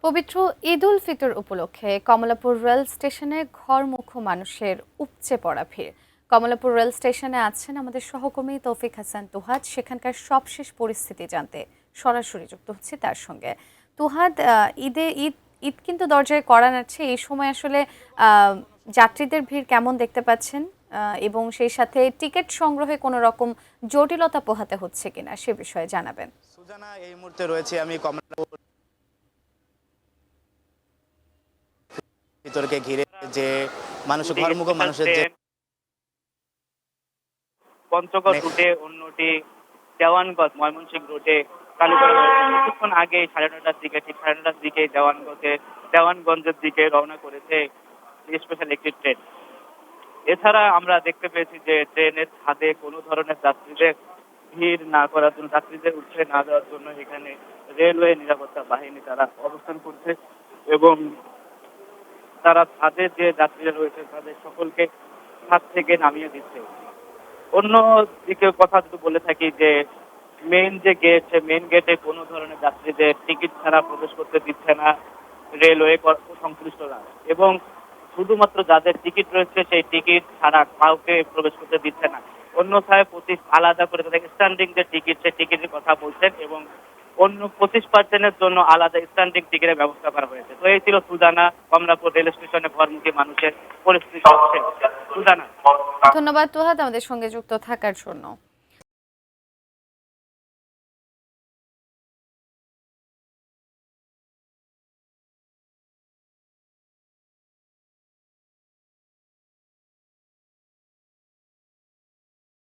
পবিত্র ঈদ উল ফিতর উপলক্ষে কমলাপুর রেল স্টেশনে ঘরমুখো মানুষের উপচে পড়া ভিড়। কমলাপুর রেল স্টেশনে আছেন আমাদের সহকর্মী তৌফিক হাসান তুহাদ। সেখানকার সবশেষ পরিস্থিতি জানতে সরাসরি যুক্ত হচ্ছে তার সঙ্গে। তুহাদ, ঈদ ঈদ কিন্তু দরজায় কড়া নাড়ছে। এই সময় আসলে যাত্রীদের ভিড় কেমন দেখতে পাচ্ছেন, এবং সেই সাথে টিকিট সংগ্রহে কোনো রকম জটিলতা পোহাতে হচ্ছে কিনা সে বিষয়ে জানাবেন। সুজানা, এই মুহূর্তে রয়েছে আমি কমলাপুর ভিতরকে ঘিরে যে মানুষ ঘরমুখো মানুষের যে পঞ্চগড় রুটে, অন্যটি দেওয়ানগঞ্জ ময়মনসিংহ রুটে চালু করা হয়েছে। কিছুক্ষণ আগে 9:30টার দিকে, ঠিক 9:30টার দিকে দেওয়ানগঞ্জের দিকে রওনা করেছে স্পেশাল একটি ট্রেন। এছাড়া আমরা দেখতে পেয়েছি যে ট্রেনের ছাদে কোনো ধরনের যাত্রীদের ভিড় না করার জন্য, যাত্রীদের উঠে না দেওয়ার জন্য এখানে রেলওয়ে নিরাপত্তা বাহিনী তারা অবস্থান করছে এবং তারা ছাদে যে যাত্রীরা রয়েছে তাদের সকলকে ছাদ থেকে নামিয়ে দিচ্ছে। অন্য দিকে কথা যদি বলে থাকি যে মেইন যে গেট, সে মেইন গেটে কোনো ধরনের যাত্রীদের টিকিট ছাড়া প্রবেশ করতে দিচ্ছে না রেলওয়ে সংশ্লিষ্টরা, এবং শুধুমাত্র যাদের টিকিট রয়েছে সেই টিকিট ছাড়া কাউকে প্রবেশ করতে দিচ্ছে না। অন্যথায় আলাদা করে তাদের স্ট্যান্ডিং যে টিকিট, সেই টিকিটের কথা বলছেন এবং অন্য 25% জন্য আলাদা স্ট্যান্ডিং টিকিটের ব্যবস্থা করা হয়েছে। তো এই ছিল সুজানা, কমলাপুর রেল স্টেশনে ঘরমুখী মানুষের পরিস্থিতি হচ্ছে। সুজানা, ধন্যবাদ তুহাদ আমাদের সঙ্গে যুক্ত থাকার জন্য।